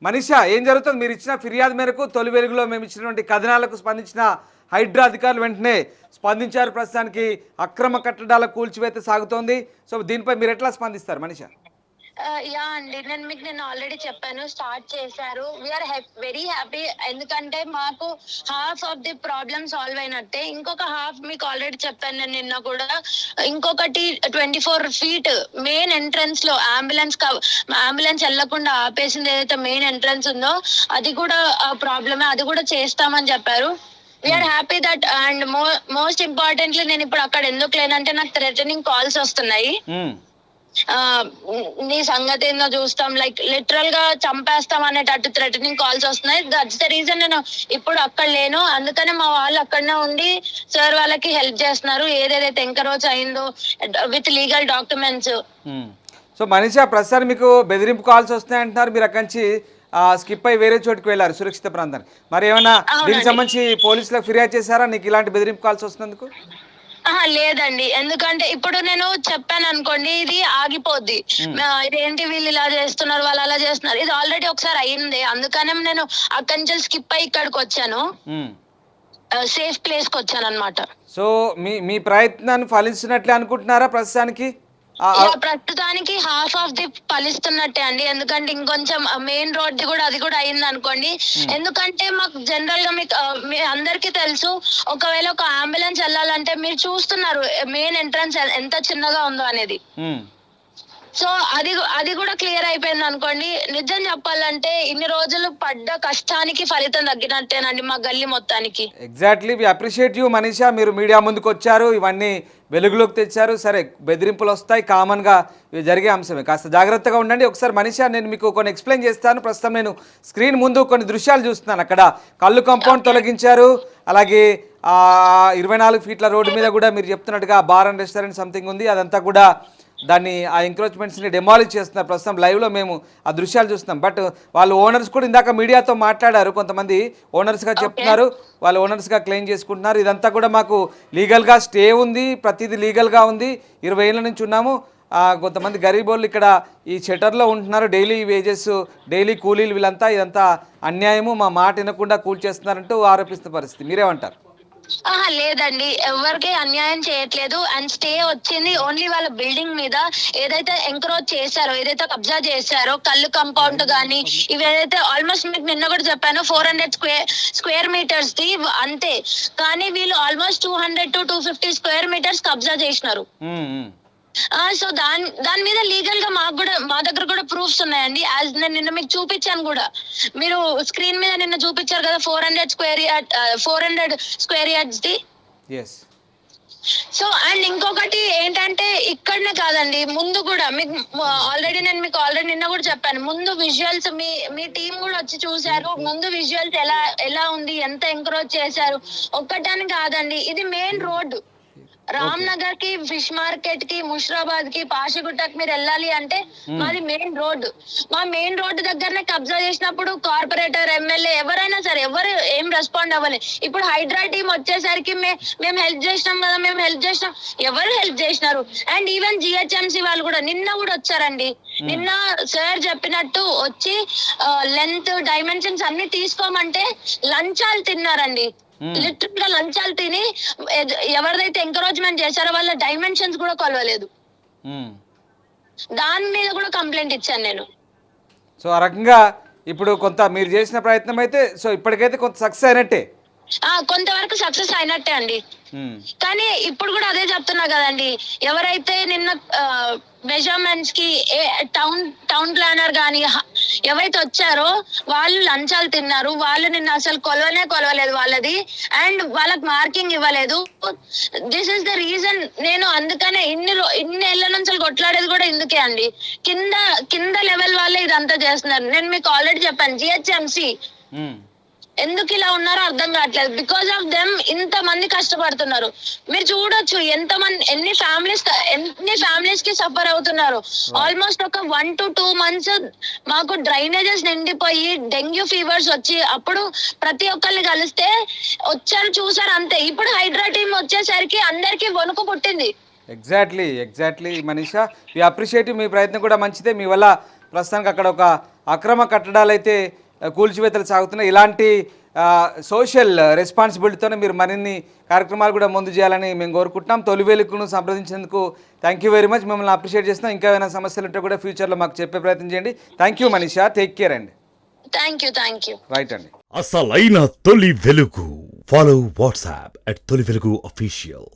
మనీషా, ఏం జరుగుతుంది? మీరు ఇచ్చిన ఫిర్యాదు మేరకు తొలి వెలుగులో మేము ఇచ్చినటువంటి కథనాలకు స్పందించిన హైడ్రా అధికారులు వెంటనే స్పందించారు. ప్రస్తుతానికి అక్రమ కట్టడాల కూల్చివేత సాగుతోంది. సో దీనిపై మీరు ఎట్లా స్పందిస్తారు మనీషా? యా అండి, నేను ఆల్రెడీ చెప్పాను, స్టార్ట్ చేశారు. వీఆర్ వెరీ హ్యాపీ, ఎందుకంటే మాకు half of the problem solve అయినట్టే. ఇంకొక హాఫ్ మీకు ఆల్రెడీ చెప్పాను నేను నిన్న కూడా. ఇంకొకటి 24 feet మెయిన్ ఎంట్రన్స్ లో అంబులెన్స్ వెళ్లకుండా ఆపేసింది ఏదైతే మెయిన్ ఎంట్రన్స్ ఉందో అది కూడా ప్రాబ్లమే, అది కూడా చేస్తామని చెప్పారు. We're happy that. And most importantly నేను ఇప్పుడు అక్కడ ఎందుకు లేనంటే నాకు థ్రెటనింగ్ కాల్స్ వస్తున్నాయి. నీ సంగతి ఏందో చూస్తాం, లైక్ లిటరల్ గా చంపేస్తాం అనేటట్టు థ్రెటనింగ్ కాల్స్ వస్తున్నాయి. దట్స్ ద రీజన్ నేను ఇప్పుడు అక్కడ లేను. అందుకనే మా వాళ్ళు అక్కడనే ఉండి సార్ వాళ్ళకి హెల్ప్ చేస్తున్నారు, ఏదేదైతే ఎంకరోచ్ అయిందో with legal documents. So Manisha, ప్రస్తుతానికి మీకు బెదిరింపు కాల్స్ వస్తున్నాయి అంటున్నారు. మీరు అక్కడి నుంచి స్కిప్ అయి వేరే చోటుకి వెళ్ళారు, సురక్షిత ప్రాంతానికి. మరి ఏమైనా దీనికి సంబంధించి పోలీసులకు ఫిర్యాదు చేశారా నీకు ఇలాంటి బెదిరింపు కాల్స్ వస్తున్నందుకు? లేదండి, ఎందుకంటే ఇప్పుడు నేను చెప్పాను అనుకోండి ఇది ఆగిపోద్ది. ఇదేంటి వీళ్ళు ఇలా చేస్తున్నారు, వాళ్ళు అలా చేస్తున్నారు, ఇది ఆల్రెడీ ఒకసారి అయింది. అందుకనే నేను అక్కడి నుంచి స్కిప్ అయ్యి ఇక్కడికి వచ్చాను, సేఫ్ ప్లేస్ కి వచ్చాను అనమాట. సో మీ ప్రయత్నాన్ని ఫలించినట్లే అనుకుంటున్నారా ప్రస్తుతానికి? ప్రస్తుతానికి హాఫ్ ఆఫ్ ది ఫలిస్తున్నట్టే అండి, ఎందుకంటే ఇంకొంచెం మెయిన్ రోడ్ కూడా అది కూడా అయింది అనుకోండి. ఎందుకంటే మాకు జనరల్ గా మీ అందరికి తెలుసు, ఒకవేళ ఒక అంబులెన్స్ వెళ్ళాలంటే మీరు చూస్తున్నారు మెయిన్ ఎంట్రన్స్ ఎంత చిన్నగా ఉందో అనేది. సో అది కూడా క్లియర్ అయిపోయింది అనుకోండి. నిజం చెప్పాలంటే ఇన్ని రోజులు పడ్డ కష్టానికి ఫలితం తగ్గినట్టేనండి మా గల్లీ మొత్తానికి. Exactly, we appreciate you Manisha. మీరు మీడియా ముందుకు వచ్చారు, ఇవన్నీ వెలుగులోకి తెచ్చారు. సరే, బెదిరింపులు వస్తాయి, కామన్గా ఇవి జరిగే అంశమే. కాస్త జాగ్రత్తగా ఉండండి. ఒకసారి మనీషా, నేను మీకు కొన్ని ఎక్స్ప్లెయిన్ చేస్తాను. ప్రస్తుతం నేను స్క్రీన్ ముందు కొన్ని దృశ్యాలు చూస్తున్నాను. అక్కడ కళ్ళు కాంపౌండ్ తొలగించారు, అలాగే 24 ఫీట్ల రోడ్డు మీద కూడా మీరు చెప్తున్నట్టుగా బార్ అండ్ రెస్టారెంట్ సంథింగ్ ఉంది. అదంతా కూడా దాన్ని ఆ ఎంక్రోచ్మెంట్స్ని డెమాలిష్ చేస్తున్నారు. ప్రస్తుతం లైవ్లో మేము ఆ దృశ్యాలు చూస్తున్నాం. బట్ వాళ్ళు ఓనర్స్ కూడా ఇందాక మీడియాతో మాట్లాడారు. కొంతమంది ఓనర్స్గా చెప్తున్నారు, వాళ్ళు ఓనర్స్గా క్లెయిమ్ చేసుకుంటున్నారు. ఇదంతా కూడా మాకు లీగల్గా స్టే ఉంది, ప్రతిదీ లీగల్గా ఉంది, 20 ఏళ్ళ నుంచి ఉన్నాము. కొంతమంది గరీబోళ్ళు ఇక్కడ ఈ షెటర్లో ఉంటున్నారు, డైలీ వేజెస్, డైలీ కూలీలు, వీళ్ళంతా ఇదంతా అన్యాయము, మా మాట వినకుండా కూల్చేస్తున్నారంటూ ఆరోపిస్తున్న పరిస్థితి. మీరేమంటారు? లేదండి, ఎవరికి అన్యాయం చేయట్లేదు. అండ్ స్టే వచ్చింది ఓన్లీ వాళ్ళ బిల్డింగ్ మీద. ఏదైతే ఎంక్రోచ్ చేశారో, ఏదైతే కబ్జా చేశారో, కళ్ళు కంపౌండ్ గానీ ఇవి ఏదైతే ఆల్మోస్ట్ మీకు నిన్న కూడా చెప్పాను 400 స్క్వేర్ మీటర్స్ ది అంతే. కానీ వీళ్ళు ఆల్మోస్ట్ 200 to 250 స్క్వేర్ మీటర్స్ కబ్జా చేసినారు. సో దాని మీద లీగల్ గా మా దగ్గర కూడా ప్రూఫ్స్ ఉన్నాయండి. యాజ్ నేను నిన్న మీకు చూపించాను కూడా, మీరు స్క్రీన్ మీద నిన్న చూపించారు కదా 400 square yards the. So and ఇంకొకటి ఏంటంటే ఇక్కడనే కాదండి, ముందు కూడా మీకు ఆల్రెడీ నిన్న కూడా చెప్పాను. ముందు విజువల్స్ మీ టీం కూడా వచ్చి చూసారు. ముందు విజువల్స్ ఎలా ఉంది, ఎంత ఎంకరేజ్ చేశారు. ఒక్కటాని కాదండి, ఇది మెయిన్ రోడ్. రామ్ నగర్ కి, ఫిష్ మార్కెట్ కి, ముషిరాబాద్ కి, పాషిగుట్టకి మీరు వెళ్ళాలి అంటే మాది మెయిన్ రోడ్. మా మెయిన్ రోడ్ దగ్గరనే కబ్జా చేసినప్పుడు కార్పొరేటర్, ఎమ్మెల్యే ఎవరైనా సరే ఎవరు ఏం రెస్పాండ్ అవ్వలేదు. ఇప్పుడు హైడ్రా టీం వచ్చేసరికి మేము హెల్ప్ చేసినాం కదా, మేము హెల్ప్ చేసినాం, ఎవరు హెల్ప్ చేసినారు? అండ్ ఈవెన్ జిహెచ్ఎంసీ వాళ్ళు కూడా నిన్న కూడా వచ్చారండి. నిన్న సార్ చెప్పినట్టు వచ్చి లెంత్, డైమెన్షన్స్ అన్ని తీసుకోమంటే లంచాలు తిన్నారండి. లిటరల్ గా లంచాలు తిని ఎవరిదైతే ఎంకరేజ్మెంట్ చేశారో వాళ్ళ డైమెన్షన్స్ కూడా కొలవలేదు. దాని మీద కూడా కంప్లైంట్ ఇచ్చాను నేను. సో ఆ రకంగా ఇప్పుడు కొంత మీరు చేసిన ప్రయత్నం అయితే సో ఇప్పటికైతే కొంత సక్సెస్ అయినట్టే. కొంతవరకు సక్సెస్ అయినట్టే అండి. కానీ ఇప్పుడు కూడా అదే చెప్తున్నా కదండి, ఎవరైతే నిన్న మెజర్మెంట్స్ కి టౌన్ ప్లానర్ గానీ ఎవరైతే వచ్చారో వాళ్ళు లంచాలు తిన్నారు. వాళ్ళు నిన్న అసలు కొలవలేదు వాళ్ళది, అండ్ వాళ్ళకి మార్కింగ్ ఇవ్వలేదు. This is the reason. నేను అందుకనే ఇన్ని ఏళ్ల నుంచి కొట్లాడేది కూడా ఇందుకే అండి. కింద లెవెల్ వాళ్ళే ఇదంతా చేస్తున్నారు. నేను మీకు ఆల్రెడీ చెప్పాను, జిహెచ్ఎంసీ ఎందుకు ఇలా ఉన్నారో అర్థం కావట్లేదు. బికాస్ ఆఫ్ దెమ్ ఇంత మంది కష్టపడుతున్నారు. మీరు చూడొచ్చు ఎన్ని ఫ్యామిలీస్ కి సఫర్ అవుతున్నారు. ఆల్మోస్ట్ ఒక 1 to 2 months మాకు డ్రైనేజెస్ నిండిపోయి డెంగ్యూ ఫీవర్స్ వచ్చి అప్పుడు ప్రతి ఒక్కరిని కలిస్తే వచ్చారు చూసారు అంతే. ఇప్పుడు హైడ్రా టీం వచ్చేసరికి అందరికి వణుకు పుట్టింది. Exactly Manisha, we appreciate. మీ ప్రయత్నం కూడా మంచిదే. మీ వల్ల ప్రస్తుతానికి అక్కడ ఒక అక్రమ కట్టడాలు అయితే కూల్చివేతలు సాగుతున్నాయి. ఇలాంటి సోషల్ రెస్పాన్సిబిలిటీతోనే మీరు మరిన్ని కార్యక్రమాలు కూడా ముందు చేయాలని మేము కోరుకుంటున్నాం. తొలి వెలుగును సంప్రదించేందుకు థ్యాంక్ యూ వెరీ మచ్. మిమ్మల్ని అప్రిషియేట్ చేస్తున్నాం. ఇంకా ఏమైనా సమస్యలు ఉంటే కూడా ఫ్యూచర్లో మాకు చెప్పే ప్రయత్నం చేయండి. Thank you Manisha, take care అండి. Thank you. రైట్ అండి. అసలైన తొలి వెలుగు. ఫాలో వాట్సాప్ @తొలి వెలుగు official.